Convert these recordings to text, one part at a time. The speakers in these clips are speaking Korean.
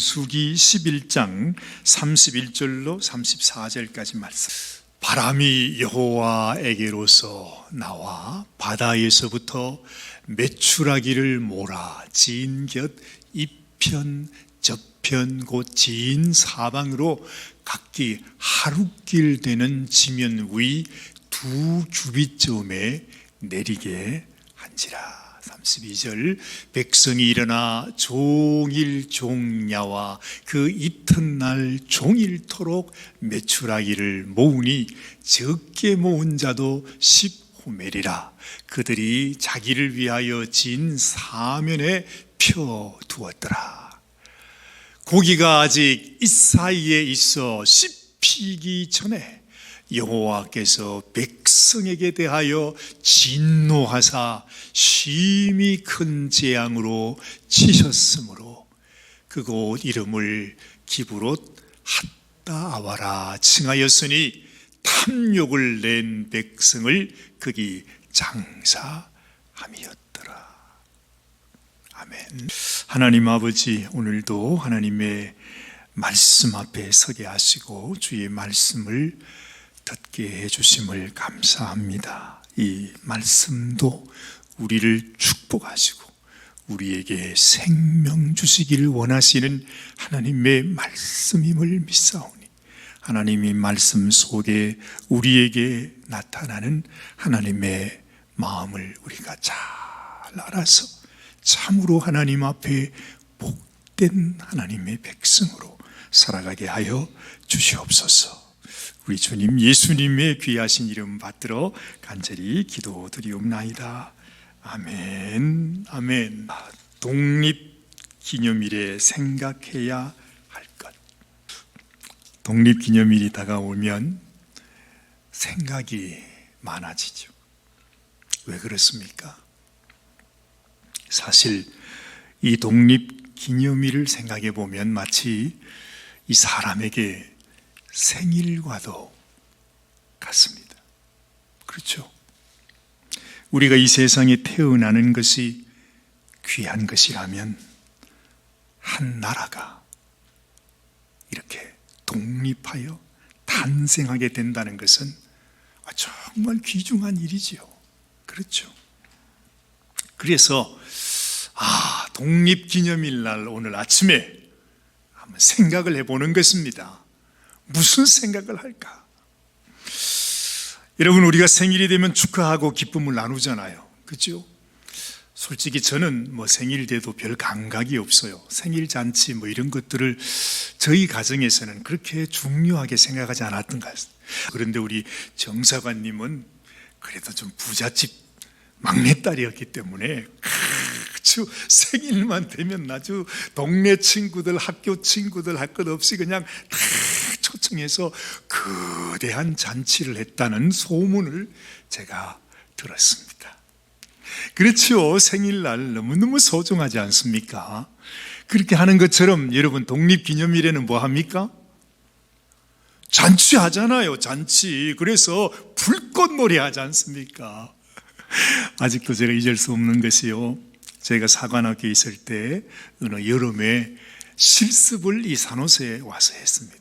민수기 11장 31절로 34절까지 말씀. 바람이 여호와에게로서 나와 바다에서부터 메추라기를 몰아 지인 곁 이편 저편 곧 지인 사방으로 각기 하룻길 되는 지면 위 두 규빗쯤에 내리게 한지라. 32절. 백성이 일어나 종일 종야와 그 이튿날 종일토록 메추라기를 모으니 적게 모은 자도 10호멜이라. 그들이 자기를 위하여 진 사면에 펴두었더라. 고기가 아직 이 사이에 있어 씹히기 전에 여호와께서 백성에게 대하여 진노하사 심히 큰 재앙으로 치셨으므로 그곳 이름을 기브롯 핫다아와라 칭하였으니 탐욕을 낸 백성을 거기 장사함이었더라. 아멘. 하나님 아버지, 오늘도 하나님의 말씀 앞에 서게 하시고 주의 말씀을 듣게 해주심을 감사합니다. 이 말씀도 우리를 축복하시고 우리에게 생명 주시기를 원하시는 하나님의 말씀임을 믿사오니 하나님의 말씀 속에 우리에게 나타나는 하나님의 마음을 우리가 잘 알아서 참으로 하나님 앞에 복된 하나님의 백성으로 살아가게 하여 주시옵소서. 우리 주님 예수님의 귀하신 이름 받들어 간절히 기도드리옵나이다. 아멘. 아멘. 독립기념일에 생각해야 할 것. 독립기념일이 다가오면 생각이 많아지죠. 왜 그렇습니까? 사실 이 독립기념일을 생각해 보면 마치 이 사람에게 생일과도 같습니다. 그렇죠? 우리가 이 세상에 태어나는 것이 귀한 것이라면 한 나라가 이렇게 독립하여 탄생하게 된다는 것은 정말 귀중한 일이지요. 그렇죠? 그래서 독립기념일 날 오늘 아침에 한번 생각을 해보는 것입니다. 무슨 생각을 할까? 여러분, 우리가 생일이 되면 축하하고 기쁨을 나누잖아요. 그렇죠? 솔직히 저는 생일 돼도 별 감각이 없어요. 생일 잔치 이런 것들을 저희 가정에서는 그렇게 중요하게 생각하지 않았던 것 같습니다. 그런데 우리 정사관님은 그래도 좀 부잣집 막내딸이었기 때문에 아주 생일만 되면 아주 동네 친구들, 학교 친구들 할 것 없이 그냥 다 초청해서 거대한 잔치를 했다는 소문을 제가 들었습니다. 그렇죠. 생일날 너무너무 소중하지 않습니까? 그렇게 하는 것처럼 여러분, 독립기념일에는 뭐 합니까? 잔치 하잖아요. 잔치. 그래서 불꽃놀이 하지 않습니까? 아직도 제가 잊을 수 없는 것이요, 제가 사관학교에 있을 때 어느 여름에 실습을 이 산호세에 와서 했습니다.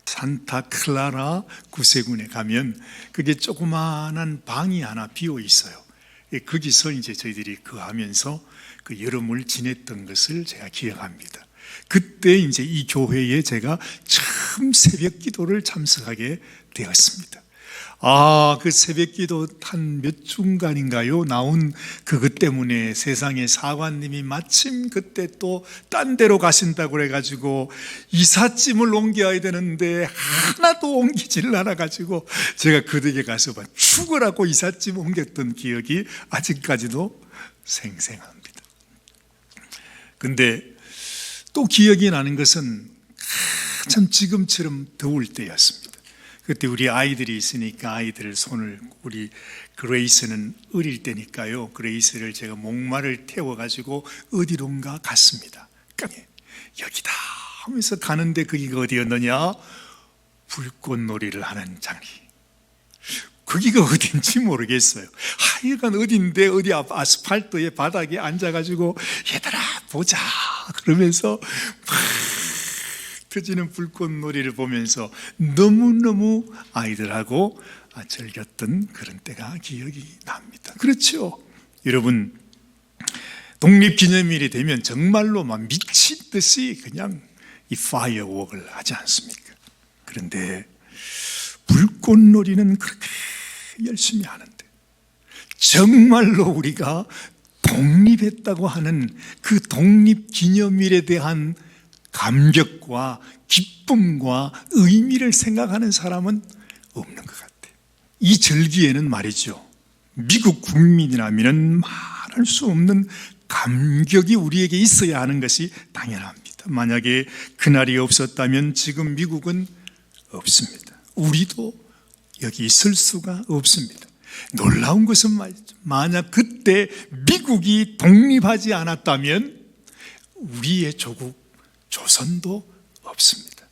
산타클라라 구세군에 가면 그게 조그마한 방이 하나 비어 있어요. 거기서 이제 저희들이 거하면서 그 여름을 지냈던 것을 제가 기억합니다. 그때 이제 이 교회에 제가 처음 새벽 기도를 참석하게 되었습니다. 그 새벽 기도 한 몇 중간인가요? 나온 그것 때문에 세상에 사관님이 마침 그때 또 딴 데로 가신다고 그래가지고 이삿짐을 옮겨야 되는데 하나도 옮기지를 않아가지고 제가 그 댁에 가서 죽으라고 이삿짐 옮겼던 기억이 아직까지도 생생합니다. 근데 또 기억이 나는 것은 참 지금처럼 더울 때였습니다. 그때 우리 아이들이 있으니까 아이들 손을, 우리 그레이스는 어릴 때니까요, 그레이스를 제가 목마를 태워가지고 어디론가 갔습니다. 여기다 하면서 가는데 거기가 어디였느냐? 불꽃놀이를 하는 장리. 거기가 어딘지 모르겠어요. 하여간 어딘데 어디 아스팔트의 바닥에 앉아가지고 얘들아 보자 그러면서 막 터지는 불꽃놀이를 보면서 너무너무 아이들하고 즐겼던 그런 때가 기억이 납니다. 그렇죠? 여러분, 독립기념일이 되면 정말로 막 미친 듯이 그냥 이 파이어웍을 하지 않습니까? 그런데 불꽃놀이는 그렇게 열심히 하는데 정말로 우리가 독립했다고 하는 그 독립기념일에 대한 감격과 기쁨과 의미를 생각하는 사람은 없는 것 같아요. 이 절기에는 말이죠, 미국 국민이라면 말할 수 없는 감격이 우리에게 있어야 하는 것이 당연합니다. 만약에 그날이 없었다면 지금 미국은 없습니다. 우리도 여기 있을 수가 없습니다. 놀라운 것은 말이죠, 만약 그때 미국이 독립하지 않았다면 우리의 조국 조선도 없습니다.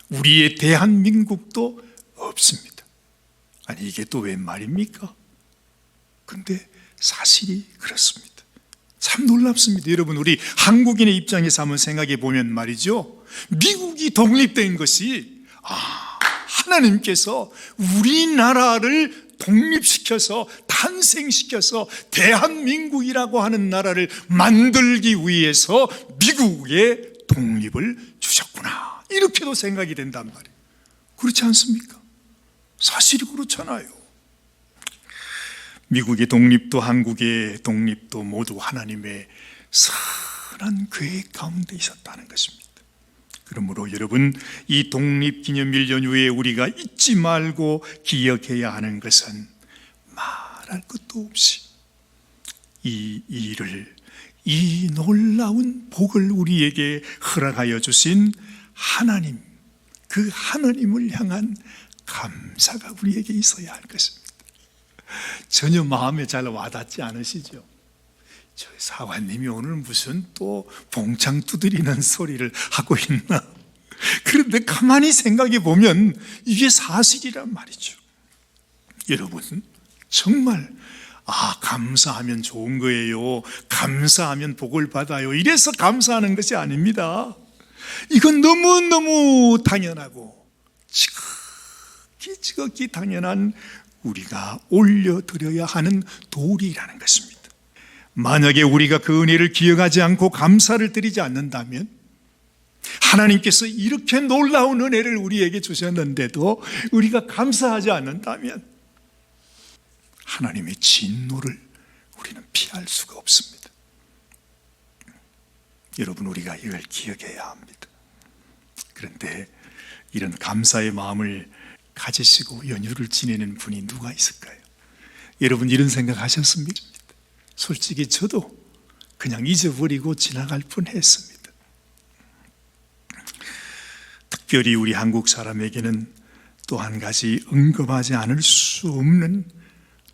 우리의 대한민국도 없습니다. 아니, 이게 또 웬 말입니까? 근데 사실이 그렇습니다. 참 놀랍습니다. 여러분, 우리 한국인의 입장에서 한번 생각해 보면 말이죠, 미국이 독립된 것이 하나님께서 우리나라를 독립시켜서 탄생시켜서 대한민국이라고 하는 나라를 만들기 위해서 미국의 독립을 주셨구나, 이렇게도 생각이 된단 말이에요. 그렇지 않습니까? 사실이 그렇잖아요. 미국의 독립도 한국의 독립도 모두 하나님의 선한 계획 가운데 있었다는 것입니다. 그러므로 여러분, 이 독립기념일 연휴에 우리가 잊지 말고 기억해야 하는 것은 말할 것도 없이 이 일을, 이 놀라운 복을 우리에게 허락하여 주신 하나님, 그 하나님을 향한 감사가 우리에게 있어야 할 것입니다. 전혀 마음에 잘 와닿지 않으시죠? 저 사관님이 오늘 무슨 또 봉창 두드리는 소리를 하고 있나? 그런데 가만히 생각해 보면 이게 사실이란 말이죠. 여러분, 정말 감사하면 좋은 거예요, 감사하면 복을 받아요, 이래서 감사하는 것이 아닙니다. 이건 너무너무 당연하고 지극히 당연한 우리가 올려드려야 하는 도리라는 것입니다. 만약에 우리가 그 은혜를 기억하지 않고 감사를 드리지 않는다면, 하나님께서 이렇게 놀라운 은혜를 우리에게 주셨는데도 우리가 감사하지 않는다면 하나님의 진노를 우리는 피할 수가 없습니다. 여러분, 우리가 이걸 기억해야 합니다. 그런데 이런 감사의 마음을 가지시고 연휴를 지내는 분이 누가 있을까요? 여러분, 이런 생각 하셨습니까? 솔직히 저도 그냥 잊어버리고 지나갈 뻔했습니다. 특별히 우리 한국 사람에게는 또 한 가지 언급하지 않을 수 없는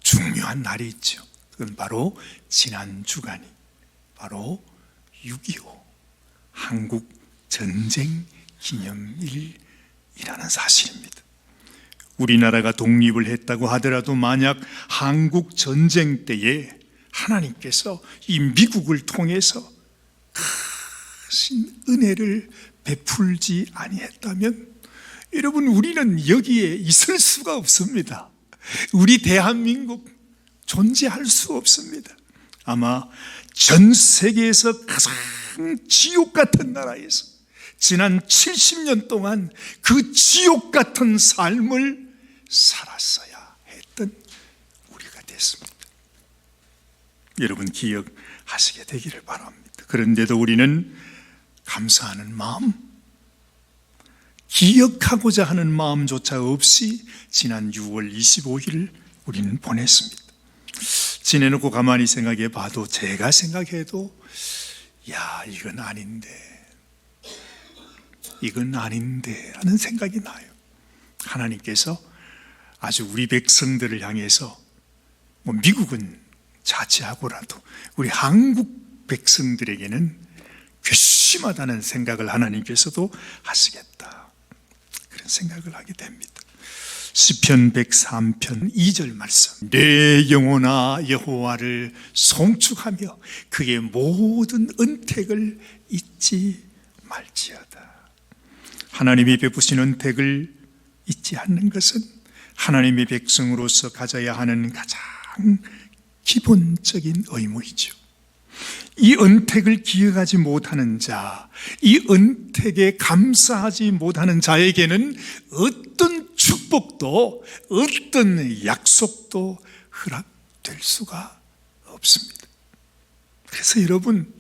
중요한 날이 있죠. 그건 바로 지난 주간이 바로 6.25 한국 전쟁 기념일이라는 사실입니다. 우리나라가 독립을 했다고 하더라도 만약 한국 전쟁 때에 하나님께서 이 미국을 통해서 크신 은혜를 베풀지 아니했다면 여러분, 우리는 여기에 있을 수가 없습니다. 우리 대한민국 존재할 수 없습니다. 아마 전 세계에서 가장 지옥 같은 나라에서 지난 70년 동안 그 지옥 같은 삶을 살았어야 했던 우리가 됐습니다. 여러분, 기억하시게 되기를 바랍니다. 그런데도 우리는 감사하는 마음, 기억하고자 하는 마음조차 없이 지난 6월 25일을 우리는 보냈습니다. 지내놓고 가만히 생각해 봐도, 제가 생각해도 이건 아닌데 하는 생각이 나요. 하나님께서 아주 우리 백성들을 향해서 미국은 자치하고라도 우리 한국 백성들에게는 괘씸하다는 생각을 하나님께서도 하시겠다, 그런 생각을 하게 됩니다. 시편 103편 2절 말씀, 내 영혼아 여호와를 송축하며 그의 모든 은택을 잊지 말지어다. 하나님이 베푸신 은택을 잊지 않는 것은 하나님의 백성으로서 가져야 하는 가장 기본적인 의무이죠. 이 은택을 기억하지 못하는 자, 이 은택에 감사하지 못하는 자에게는 어떤 축복도 어떤 약속도 허락될 수가 없습니다. 그래서 여러분,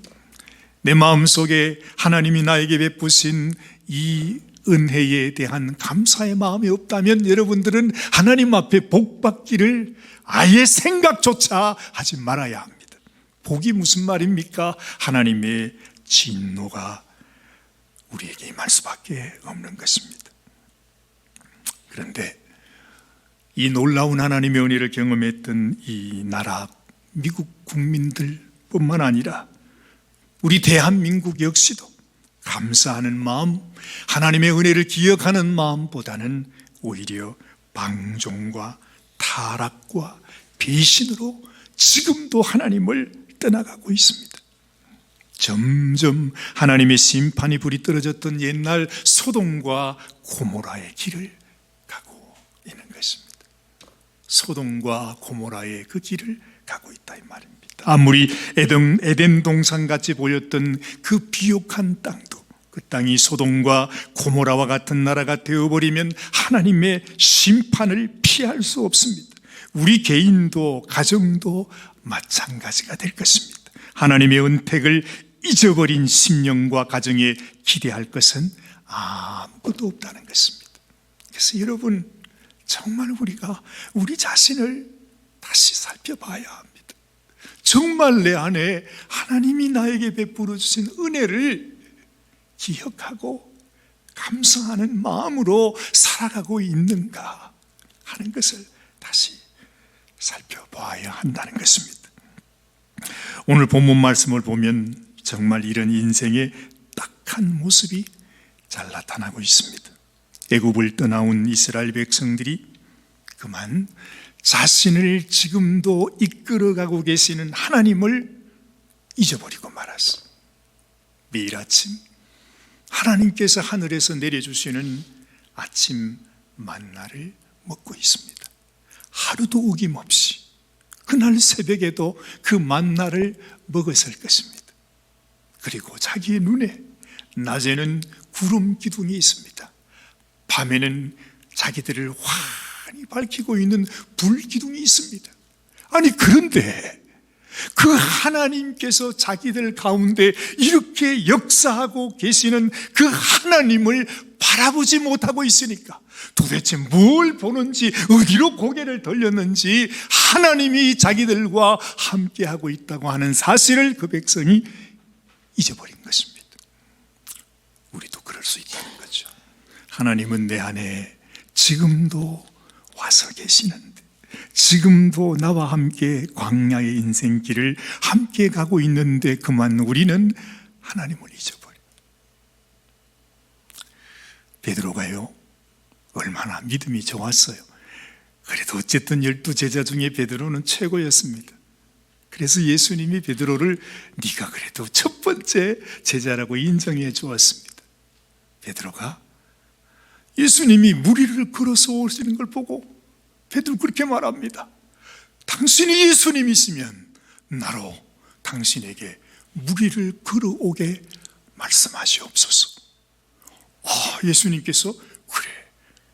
내 마음속에 하나님이 나에게 베푸신 이 은혜에 대한 감사의 마음이 없다면 여러분들은 하나님 앞에 복 받기를 아예 생각조차 하지 말아야 합니다. 복이 무슨 말입니까? 하나님의 진노가 우리에게 임할 수밖에 없는 것입니다. 그런데 이 놀라운 하나님의 은혜를 경험했던 이 나라 미국 국민들뿐만 아니라 우리 대한민국 역시도 감사하는 마음, 하나님의 은혜를 기억하는 마음보다는 오히려 방종과 타락과 배신으로 지금도 하나님을 떠나가고 있습니다. 점점 하나님의 심판이 불이 떨어졌던 옛날 소돔과 고모라의 길을 가고 있는 것입니다. 소돔과 고모라의 그 길을 가고 있다 이 말입니다. 아무리 에덴 동산같이 보였던 그 비옥한 땅도 그 땅이 소돔과 고모라와 같은 나라가 되어버리면 하나님의 심판을 피할 수 없습니다. 우리 개인도 가정도 마찬가지가 될 것입니다. 하나님의 은택을 잊어버린 심령과 가정에 기대할 것은 아무것도 없다는 것입니다. 그래서 여러분, 정말 우리가 우리 자신을 다시 살펴봐야 합니다. 정말 내 안에 하나님이 나에게 베풀어 주신 은혜를 기억하고 감사하는 마음으로 살아가고 있는가 하는 것을 다시 살펴봐야 한다는 것입니다. 오늘 본문 말씀을 보면 정말 이런 인생의 딱한 모습이 잘 나타나고 있습니다. 애굽을 떠나온 이스라엘 백성들이 그만 자신을 지금도 이끌어가고 계시는 하나님을 잊어버리고 말았습니다. 매일 아침 하나님께서 하늘에서 내려주시는 아침 만나를 먹고 있습니다. 하루도 어김없이 그날 새벽에도 그 만나를 먹었을 것입니다. 그리고 자기의 눈에 낮에는 구름 기둥이 있습니다. 밤에는 자기들을 환히 밝히고 있는 불 기둥이 있습니다. 아니, 그런데 그 하나님께서 자기들 가운데 이렇게 역사하고 계시는 그 하나님을 바라보지 못하고 있으니까 도대체 뭘 보는지, 어디로 고개를 돌렸는지 하나님이 자기들과 함께하고 있다고 하는 사실을 그 백성이 잊어버린 것입니다. 우리도 그럴 수 있다는 거죠. 하나님은 내 안에 지금도 와서 계시는데, 지금도 나와 함께 광야의 인생길을 함께 가고 있는데 그만 우리는 하나님을 잊어버려. 베드로가요, 얼마나 믿음이 좋았어요. 그래도 어쨌든 12제자 중에 베드로는 최고였습니다. 그래서 예수님이 베드로를 네가 그래도 첫 번째 제자라고 인정해 주었습니다. 베드로가 예수님이 물 위를 걸어서 오시는 걸 보고 베드로 그렇게 말합니다. 당신이 예수님이시면 나로 당신에게 물 위를 걸어오게 말씀하시옵소서. 예수님께서 그래,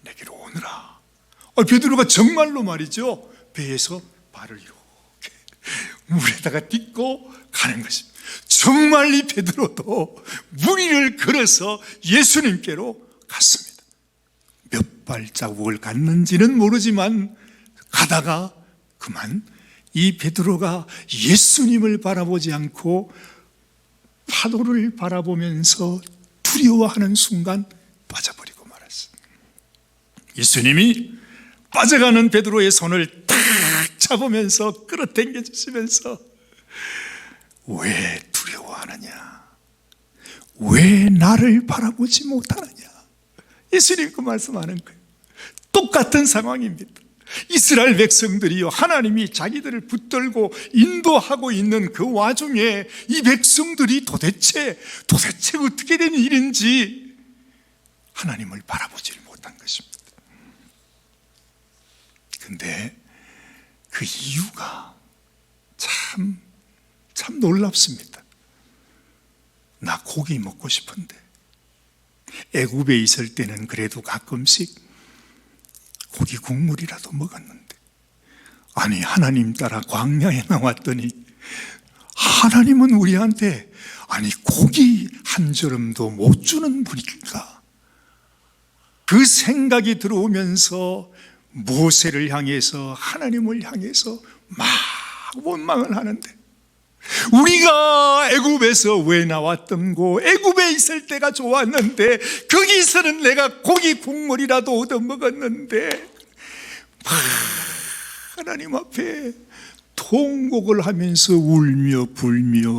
내게로 오너라. 베드로가 정말로 말이죠, 배에서 발을 이렇게 물에다가 딛고 가는 것입니다. 정말 이 베드로도 물 위를 걸어서 예수님께로 갔습니다. 몇 발자국을 갔는지는 모르지만 가다가 그만 이 베드로가 예수님을 바라보지 않고 파도를 바라보면서 두려워하는 순간 빠져버리고 말았어요. 예수님이 빠져가는 베드로의 손을 탁 잡으면서 끌어당겨 주시면서 왜 두려워하느냐? 왜 나를 바라보지 못하느냐? 예수님 그 말씀하는 거예요. 똑같은 상황입니다. 이스라엘 백성들이요, 하나님이 자기들을 붙들고 인도하고 있는 그 와중에 이 백성들이 도대체 어떻게 된 일인지 하나님을 바라보지 못한 것입니다. 근데 그 이유가 참 놀랍습니다. 나 고기 먹고 싶은데, 애굽에 있을 때는 그래도 가끔씩 고기 국물이라도 먹었는데, 아니 하나님 따라 광야에 나왔더니 하나님은 우리한테 아니 고기 한 저름도 못 주는 분일까? 그 생각이 들어오면서 모세를 향해서, 하나님을 향해서 막 원망을 하는데, 우리가 애굽에서 왜 나왔던고, 애굽에 있을 때가 좋았는데 거기서는 내가 고기 국물이라도 얻어 먹었는데, 하나님 앞에 통곡을 하면서 울며 불며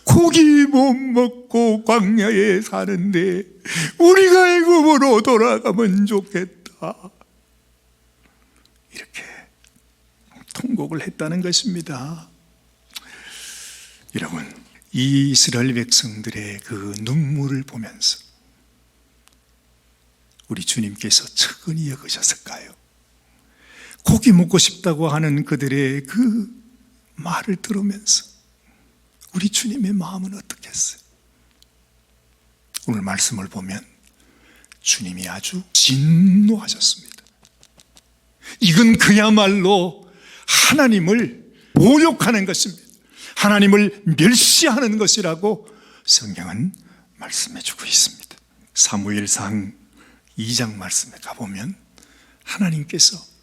고기 못 먹고 광야에 사는데 우리가 애굽으로 돌아가면 좋겠다, 이렇게 통곡을 했다는 것입니다. 여러분, 이 이스라엘 백성들의 그 눈물을 보면서 우리 주님께서 측은히 여기셨을까요? 고기 먹고 싶다고 하는 그들의 그 말을 들으면서 우리 주님의 마음은 어떻겠어요? 오늘 말씀을 보면 주님이 아주 진노하셨습니다. 이건 그야말로 하나님을 모욕하는 것입니다. 하나님을 멸시하는 것이라고 성경은 말씀해주고 있습니다. 사무엘상 2장 말씀에 가보면 하나님께서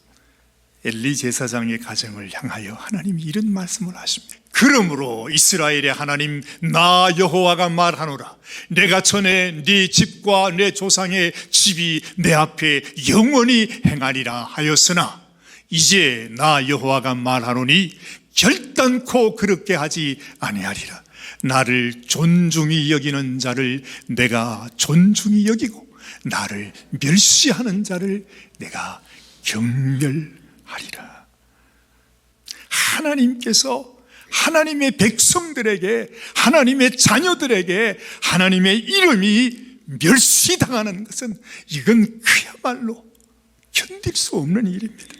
엘리 제사장의 가정을 향하여 하나님이 이런 말씀을 하십니다. 그러므로 이스라엘의 하나님 나 여호와가 말하노라, 내가 전에 네 집과 내 조상의 집이 내 앞에 영원히 행하리라 하였으나 이제 나 여호와가 말하노니 결단코 그렇게 하지 아니하리라. 나를 존중히 여기는 자를 내가 존중히 여기고 나를 멸시하는 자를 내가 경멸하리라. 하나님께서 하나님의 백성들에게, 하나님의 자녀들에게 하나님의 이름이 멸시당하는 것은 이건 그야말로 견딜 수 없는 일입니다.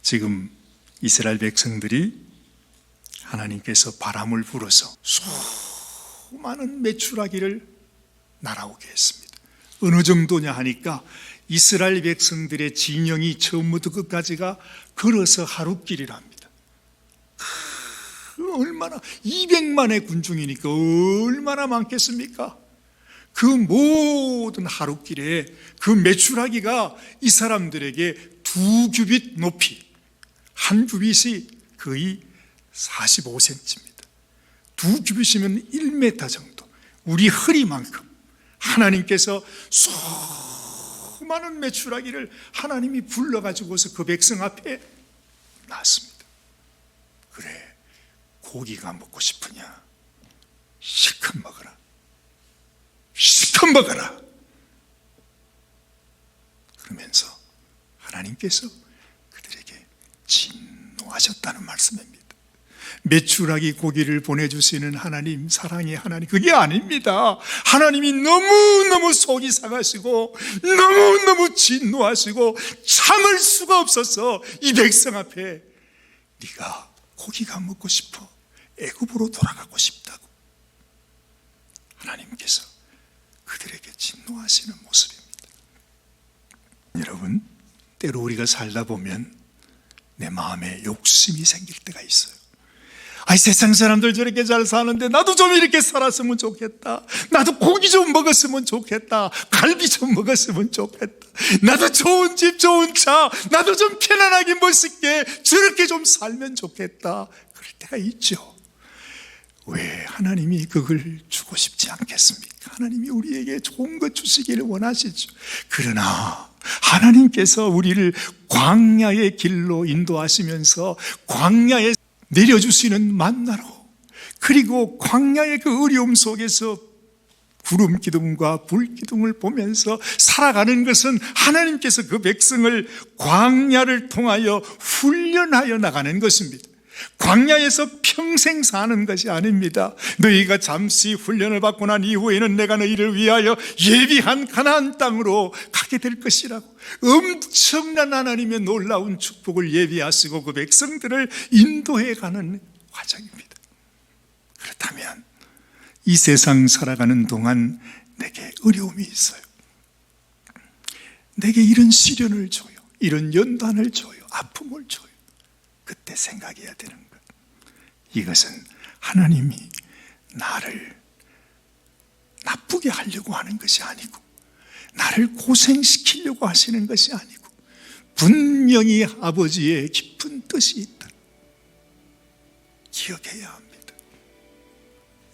지금 이스라엘 백성들이 하나님께서 바람을 불어서 수많은 메추라기를 날아오게 했습니다. 어느 정도냐 하니까 이스라엘 백성들의 진영이 처음부터 끝까지가 걸어서 하루길이랍니다. 얼마나 200만의 군중이니까 얼마나 많겠습니까? 그 모든 하루길에 그 메추라기가 이 사람들에게 2규빗 높이, 한 규빗이 거의 45cm입니다. 2규빗이면 1m 정도, 우리 허리만큼 하나님께서 수많은 메추라기를 하나님이 불러가지고서 그 백성 앞에 놨습니다. 그래, 고기가 먹고 싶으냐? 실컷 먹어라. 실컷 먹어라. 그러면서 하나님께서 그들에게 진노하셨다는 말씀입니다. 메추라기 고기를 보내주시는 하나님, 사랑의 하나님, 그게 아닙니다. 하나님이 너무너무 속이 상하시고 너무너무 진노하시고 참을 수가 없어서 이 백성 앞에 네가 고기가 먹고 싶어, 애굽으로 돌아가고 싶다고 하나님께서 그들에게 진노하시는 모습입니다. 여러분, 때로 우리가 살다 보면 내 마음에 욕심이 생길 때가 있어요. 아이, 세상 사람들 저렇게 잘 사는데 나도 좀 이렇게 살았으면 좋겠다. 나도 고기 좀 먹었으면 좋겠다. 갈비 좀 먹었으면 좋겠다. 나도 좋은 집, 좋은 차, 나도 좀 편안하게 멋있게 저렇게 좀 살면 좋겠다. 그럴 때가 있죠. 왜 하나님이 그걸 주고 싶지 않겠습니까? 하나님이 우리에게 좋은 것 주시기를 원하시죠. 그러나 하나님께서 우리를 광야의 길로 인도하시면서 광야에 내려주시는 만나로, 그리고 광야의 그 어려움 속에서 구름 기둥과 불 기둥을 보면서 살아가는 것은 하나님께서 그 백성을 광야를 통하여 훈련하여 나가는 것입니다. 광야에서 평생 사는 것이 아닙니다. 너희가 잠시 훈련을 받고 난 이후에는 내가 너희를 위하여 예비한 가나안 땅으로 가게 될 것이라고 엄청난 하나님의 놀라운 축복을 예비하시고 그 백성들을 인도해 가는 과정입니다. 그렇다면 이 세상 살아가는 동안 내게 어려움이 있어요. 내게 이런 시련을 줘요. 이런 연단을 줘요. 아픔을 줘요. 그때 생각해야 되는 것, 이것은 하나님이 나를 나쁘게 하려고 하는 것이 아니고 나를 고생시키려고 하시는 것이 아니고 분명히 아버지의 깊은 뜻이 있다. 기억해야 합니다.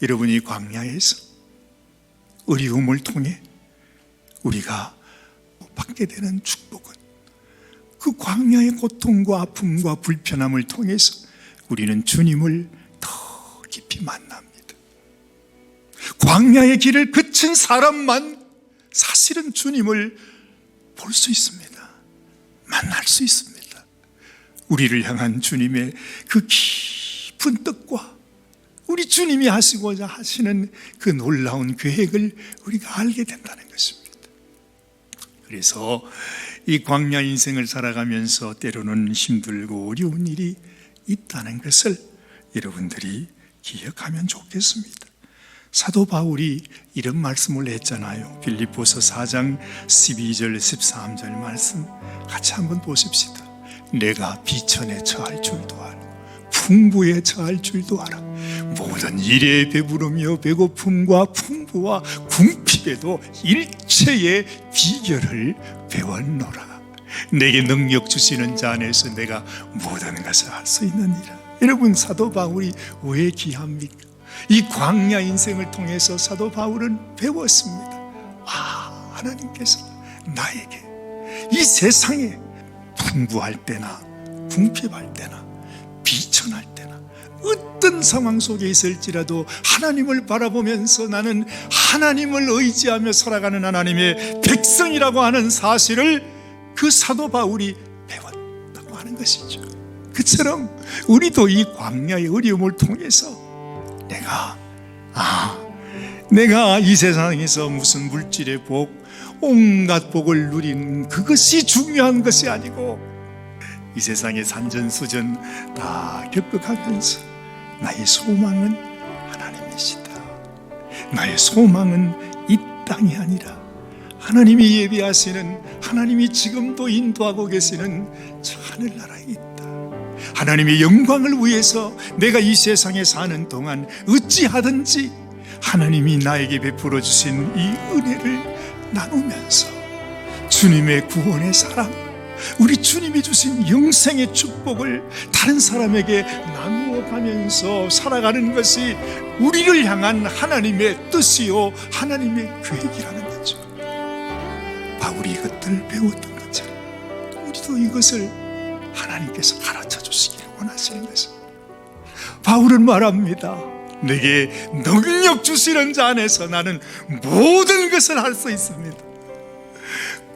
여러분이 광야에서 어려움을 통해 우리가 받게 되는 축복은 그 광야의 고통과 아픔과 불편함을 통해서 우리는 주님을 더 깊이 만납니다. 광야의 길을 그친 사람만 사실은 주님을 볼 수 있습니다. 만날 수 있습니다. 우리를 향한 주님의 그 깊은 뜻과 우리 주님이 하시고자 하시는 그 놀라운 계획을 우리가 알게 된다는 것입니다. 그래서 이 광야 인생을 살아가면서 때로는 힘들고 어려운 일이 있다는 것을 여러분들이 기억하면 좋겠습니다. 사도 바울이 이런 말씀을 했잖아요. 빌립보서 4장 12절 13절 말씀 같이 한번 보십시다. 내가 비천에 처할 줄도 알고 풍부에 처할 줄도 알아. 모든 일에 배부르며 배고픔과 풍부와 궁핍에도 일체의 비결을 배웠노라. 내게 능력 주시는 자 안에서 내가 모든 것을 할 수 있느니라. 여러분, 사도 바울이 왜 귀합니까? 이 광야 인생을 통해서 사도 바울은 배웠습니다. 하나님께서 나에게 이 세상에 풍부할 때나 궁핍할 때나 비천할 때나 어떤 상황 속에 있을지라도 하나님을 바라보면서 나는 하나님을 의지하며 살아가는 하나님의 백성이라고 하는 사실을 그 사도 바울이 배웠다고 하는 것이죠. 그처럼 우리도 이 광야의 어려움을 통해서 내가 이 세상에서 무슨 물질의 복, 온갖 복을 누린 그것이 중요한 것이 아니고 이 세상의 산전수전 다 겪어가면서 나의 소망은 하나님이시다. 나의 소망은 이 땅이 아니라 하나님이 예비하시는, 하나님이 지금도 인도하고 계시는 저 하늘나라에 있다. 하나님의 영광을 위해서 내가 이 세상에 사는 동안 어찌하든지 하나님이 나에게 베풀어 주신 이 은혜를 나누면서 주님의 구원의 사랑, 우리 주님이 주신 영생의 축복을 다른 사람에게 나누어 가면서 살아가는 것이 우리를 향한 하나님의 뜻이요 하나님의 계획이라는 거죠. 바울이 이것들을 배웠던 것처럼 우리도 이것을 하나님께서 가르쳐 주시기를 원하시는 것입니다. 바울은 말합니다. 내게 능력 주시는 자 안에서 나는 모든 것을 할 수 있습니다.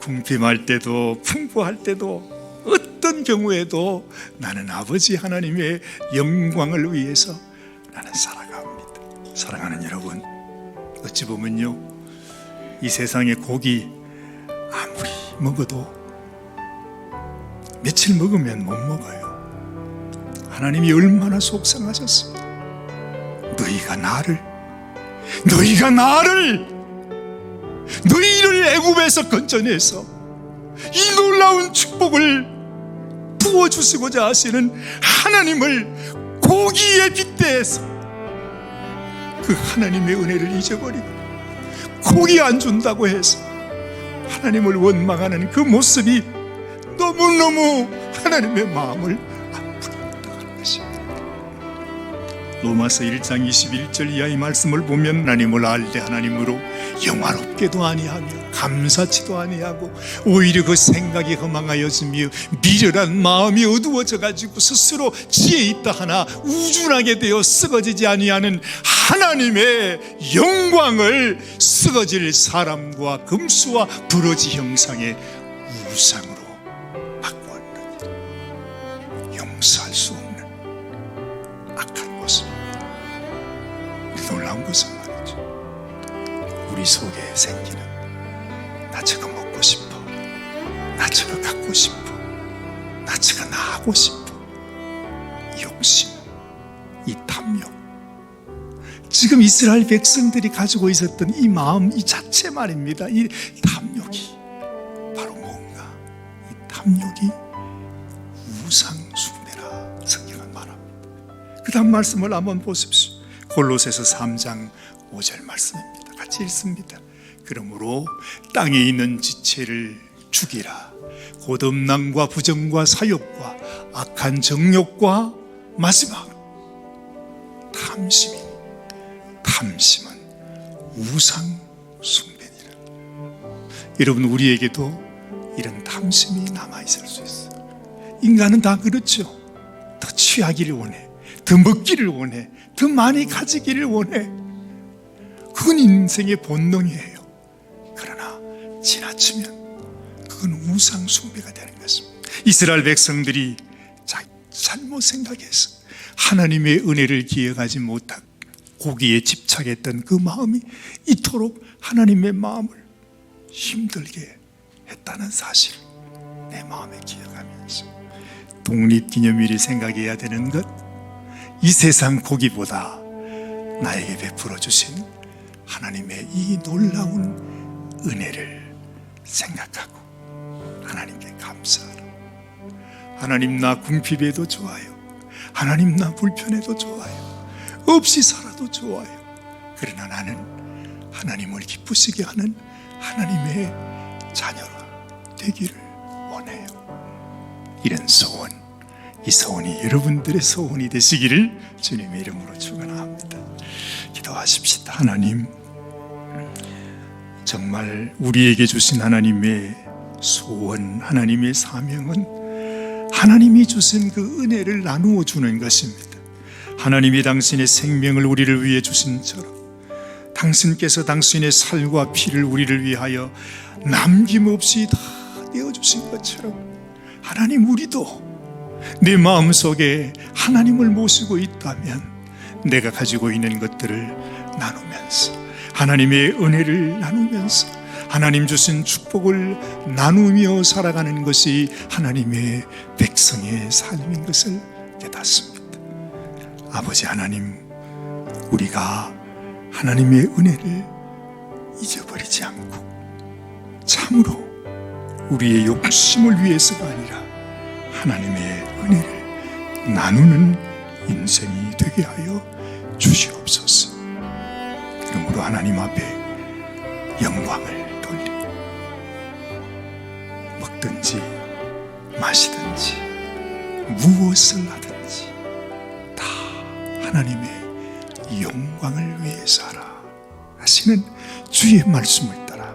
궁핍할 때도 풍부할 때도 어떤 경우에도 나는 아버지 하나님의 영광을 위해서 나는 살아갑니다. 사랑하는 여러분, 어찌 보면요, 이 세상의 고기 아무리 먹어도 며칠 먹으면 못 먹어요. 하나님이 얼마나 속상하셨습니까? 너희를 애굽에서 건져내서 이 놀라운 축복을 부어주시고자 하시는 하나님을 고기에 빗대서 그 하나님의 은혜를 잊어버리고 고기 안 준다고 해서 하나님을 원망하는 그 모습이 너무너무 하나님의 마음을 아프게 했다는 것입니다. 로마서 1장 21절 이하의 말씀을 보면 하나님을 알되 하나님으로 영화롭게도 아니하며 감사치도 아니하고 오히려 그 생각이 허망하여지며 미련한 마음이 어두워져 가지고 스스로 지혜 있다 하나 우준하게 되어 썩어지지 아니하는 하나님의 영광을 썩어질 사람과 금수와 브로지 형상의 우상으로 바꾸었느니 용서할 수 없는 놀라운 것은 말이죠, 우리 속에 생기는 나 저거 먹고 싶어, 나 저거 갖고 싶어, 나 저거 나 하고 싶어, 욕심, 이 탐욕, 지금 이스라엘 백성들이 가지고 있었던 이 마음 이 자체 말입니다. 이 탐욕이 바로 뭔가, 이 탐욕이 우상 숭배라 성경은 말합니다. 그 다음 말씀을 한번 보십시오. 골로새서 3장 5절 말씀입니다. 같이 읽습니다. 그러므로 땅에 있는 지체를 죽이라. 곧 음란과 부정과 사욕과 악한 정욕과 마지막 탐심이니 탐심은 우상 숭배니라. 여러분, 우리에게도 이런 탐심이 남아있을 수 있어요. 인간은 다 그렇죠. 더 취하기를 원해, 더 먹기를 원해, 더 많이 가지기를 원해. 그건 인생의 본능이에요. 그러나 지나치면 그건 우상 숭배가 되는 것입니다. 이스라엘 백성들이 잘못 생각해서 하나님의 은혜를 기억하지 못하고 고기에 집착했던 그 마음이 이토록 하나님의 마음을 힘들게 했다는 사실을 내 마음에 기억하면서 독립기념일이 생각해야 되는 것, 이 세상 고기보다 나에게 베풀어 주신 하나님의 이 놀라운 은혜를 생각하고 하나님께 감사하라. 하나님, 나 궁핍해도 좋아요. 하나님, 나 불편해도 좋아요. 없이 살아도 좋아요. 그러나 나는 하나님을 기쁘시게 하는 하나님의 자녀가 되기를 원해요. 이런 소원, 이 소원이 여러분들의 소원이 되시기를 주님의 이름으로 축원합니다. 기도하십시다. 하나님, 정말 우리에게 주신 하나님의 소원, 하나님의 사명은 하나님이 주신 그 은혜를 나누어 주는 것입니다. 하나님이 당신의 생명을 우리를 위해 주신 처럼 당신께서 당신의 살과 피를 우리를 위하여 남김없이 다 내어주신 것처럼 하나님, 우리도 내 마음속에 하나님을 모시고 있다면 내가 가지고 있는 것들을 나누면서 하나님의 은혜를 나누면서 하나님 주신 축복을 나누며 살아가는 것이 하나님의 백성의 삶인 것을 깨닫습니다. 아버지 하나님, 우리가 하나님의 은혜를 잊어버리지 않고 참으로 우리의 욕심을 위해서가 아니라 하나님의 은혜를 나누는 인생이 되게 하여 주시옵소서. 그러므로 하나님 앞에 영광을 돌리고 먹든지 마시든지 무엇을 하든지 다 하나님의 영광을 위해서 하라 하시는 주의 말씀을 따라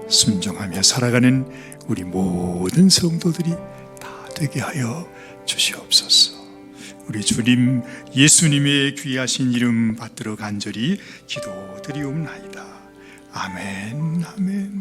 순종하며 살아가는 우리 모든 성도들이 다 되게 하여 주시옵소서. 우리 주님 예수님의 귀하신 이름 받들어 간절히 기도드리옵나이다. 아멘, 아멘.